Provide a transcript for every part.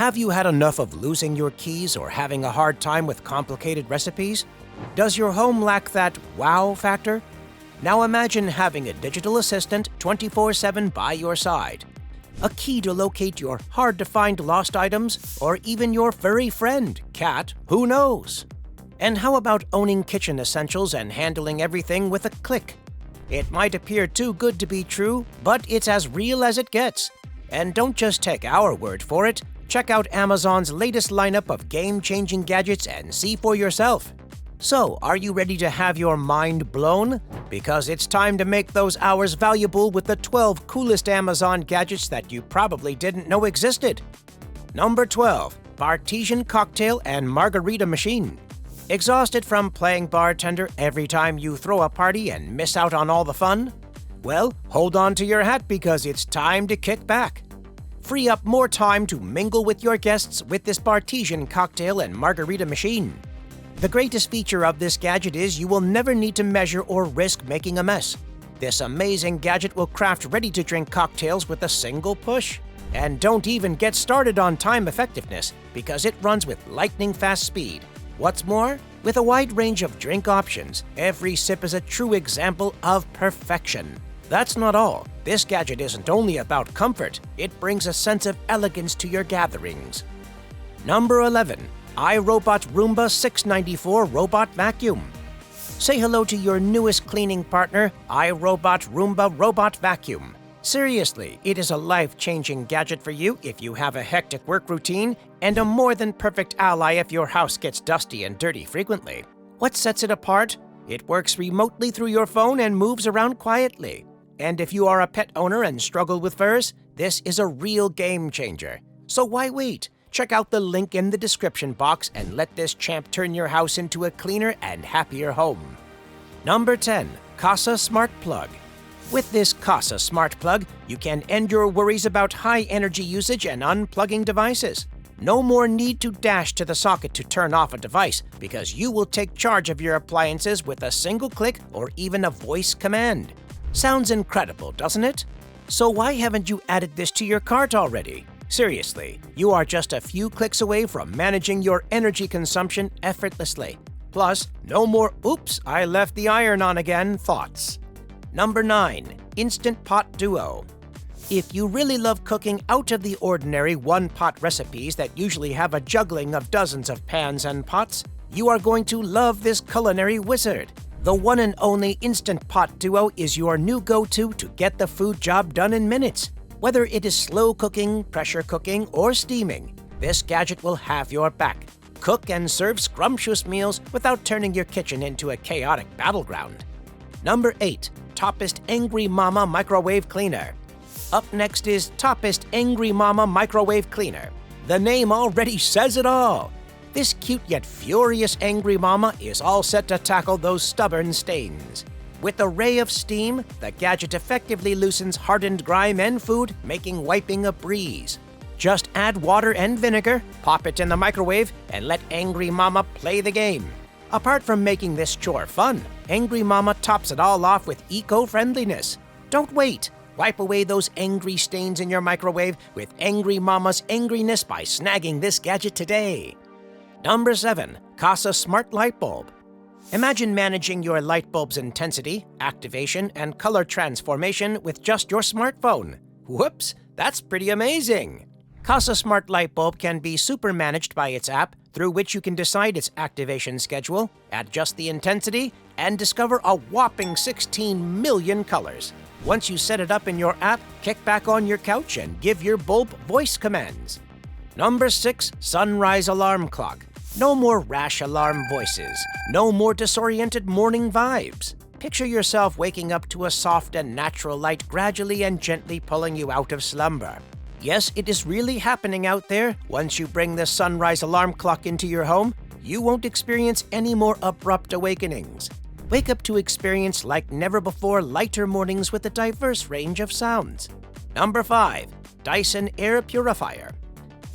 Have you had enough of losing your keys or having a hard time with complicated recipes? Does your home lack that wow factor? Now imagine having a digital assistant 24/7 by your side. A key to locate your hard-to-find lost items, or even your furry friend, cat, who knows? And how about owning kitchen essentials and handling everything with a click? It might appear too good to be true, but it's as real as it gets. And don't just take our word for it. Check out Amazon's latest lineup of game-changing gadgets and see for yourself. So, are you ready to have your mind blown? Because it's time to make those hours valuable with the 12 coolest Amazon gadgets that you probably didn't know existed. Number 12. Bartesian Cocktail and Margarita Machine. Exhausted from playing bartender every time you throw a party and miss out on all the fun? Well, hold on to your hat because it's time to kick back. Free up more time to mingle with your guests with this Bartesian Cocktail and Margarita Machine. The greatest feature of this gadget is you will never need to measure or risk making a mess. This amazing gadget will craft ready-to-drink cocktails with a single push. And don't even get started on time effectiveness, because it runs with lightning-fast speed. What's more, with a wide range of drink options, every sip is a true example of perfection. That's not all. This gadget isn't only about comfort, it brings a sense of elegance to your gatherings. Number 11. iRobot Roomba 694 Robot Vacuum. Say hello to your newest cleaning partner, iRobot Roomba Robot Vacuum. Seriously, it is a life-changing gadget for you if you have a hectic work routine, and a more than perfect ally if your house gets dusty and dirty frequently. What sets it apart? It works remotely through your phone and moves around quietly. And if you are a pet owner and struggle with furs, this is a real game changer. So why wait? Check out the link in the description box and let this champ turn your house into a cleaner and happier home. Number 10. Kasa Smart Plug. With this Kasa Smart Plug, you can end your worries about high energy usage and unplugging devices. No more need to dash to the socket to turn off a device, because you will take charge of your appliances with a single click or even a voice command. Sounds incredible, doesn't it? So why haven't you added this to your cart already? Seriously, you are just a few clicks away from managing your energy consumption effortlessly. Plus, no more "oops, I left the iron on again" thoughts. Number 9. Instant Pot Duo. If you really love cooking out of the ordinary one-pot recipes that usually have a juggling of dozens of pans and pots, you are going to love this culinary wizard. The one and only Instant Pot Duo is your new go-to to get the food job done in minutes. Whether it is slow cooking, pressure cooking, or steaming, this gadget will have your back. Cook and serve scrumptious meals without turning your kitchen into a chaotic battleground. Number 8. Toppist Angry Mama Microwave Cleaner. Up next is Toppist Angry Mama Microwave Cleaner. The name already says it all. This cute yet furious Angry Mama is all set to tackle those stubborn stains. With a ray of steam, the gadget effectively loosens hardened grime and food, making wiping a breeze. Just add water and vinegar, pop it in the microwave, and let Angry Mama play the game. Apart from making this chore fun, Angry Mama tops it all off with eco-friendliness. Don't wait. Wipe away those angry stains in your microwave with Angry Mama's angriness by snagging this gadget today. Number 7. Kasa Smart Light Bulb. Imagine managing your light bulb's intensity, activation, and color transformation with just your smartphone. Whoops, that's pretty amazing! Kasa Smart Light Bulb can be super managed by its app, through which you can decide its activation schedule, adjust the intensity, and discover a whopping 16 million colors. Once you set it up in your app, kick back on your couch and give your bulb voice commands. Number 6. Sunrise Alarm Clock. No more rash alarm voices. No more disoriented morning vibes. Picture yourself waking up to a soft and natural light gradually and gently pulling you out of slumber. Yes, it is really happening out there. Once you bring the sunrise alarm clock into your home, you won't experience any more abrupt awakenings. Wake up to experience like never before lighter mornings with a diverse range of sounds. Number 5. Dyson Air Purifier.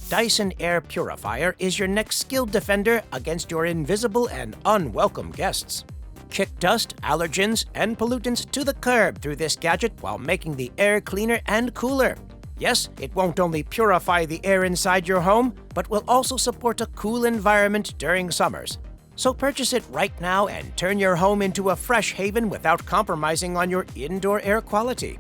Dyson Air Purifier is your next skilled defender against your invisible and unwelcome guests. Kick dust, allergens, and pollutants to the curb through this gadget while making the air cleaner and cooler. Yes, it won't only purify the air inside your home, but will also support a cool environment during summers. So purchase it right now and turn your home into a fresh haven without compromising on your indoor air quality.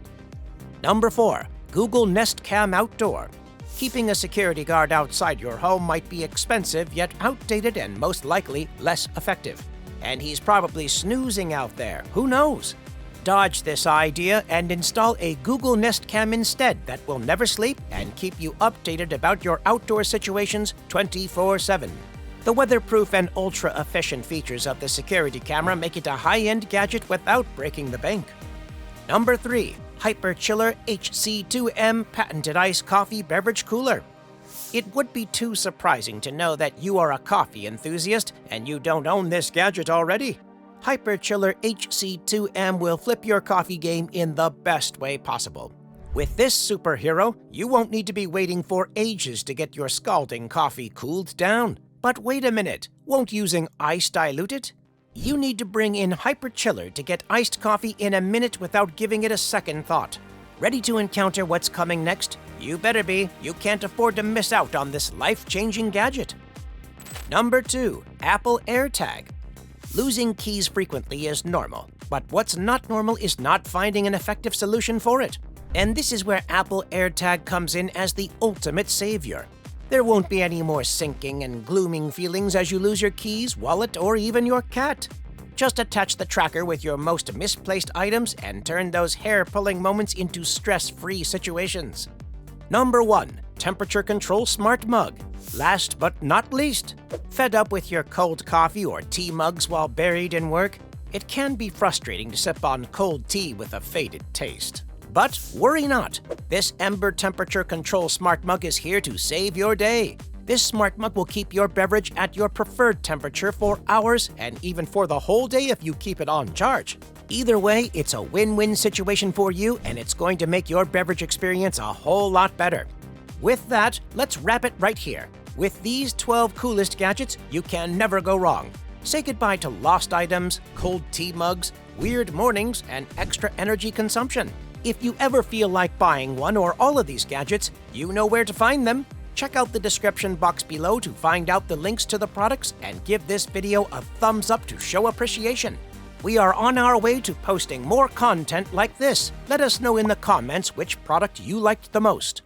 Number 4. Google Nest Cam Outdoor. Keeping a security guard outside your home might be expensive, yet outdated and most likely less effective. And he's probably snoozing out there, who knows? Dodge this idea and install a Google Nest Cam instead that will never sleep and keep you updated about your outdoor situations 24/7. The weatherproof and ultra-efficient features of the security camera make it a high-end gadget without breaking the bank. Number 3. HyperChiller HC2M Patented Iced Coffee Beverage Cooler. It would be too surprising to know that you are a coffee enthusiast and you don't own this gadget already. HyperChiller HC2M will flip your coffee game in the best way possible. With this superhero, you won't need to be waiting for ages to get your scalding coffee cooled down. But wait a minute, won't using ice dilute it? You need to bring in HyperChiller to get iced coffee in a minute without giving it a second thought. Ready to encounter what's coming next? You better be. You can't afford to miss out on this life-changing gadget. Number 2. Apple AirTag. Losing keys frequently is normal, but what's not normal is not finding an effective solution for it. And this is where Apple AirTag comes in as the ultimate savior. There won't be any more sinking and glooming feelings as you lose your keys, wallet, or even your cat. Just attach the tracker with your most misplaced items and turn those hair-pulling moments into stress-free situations. Number 1. Temperature Control Smart Mug. Last but not least, fed up with your cold coffee or tea mugs while buried in work? It can be frustrating to sip on cold tea with a faded taste. But worry not, this Ember Temperature Control Smart Mug is here to save your day. This smart mug will keep your beverage at your preferred temperature for hours and even for the whole day if you keep it on charge. Either way, it's a win-win situation for you and it's going to make your beverage experience a whole lot better. With that, let's wrap it right here. With these 12 coolest gadgets, you can never go wrong. Say goodbye to lost items, cold tea mugs, weird mornings, and extra energy consumption. If you ever feel like buying one or all of these gadgets, you know where to find them. Check out the description box below to find out the links to the products and give this video a thumbs up to show appreciation. We are on our way to posting more content like this. Let us know in the comments which product you liked the most.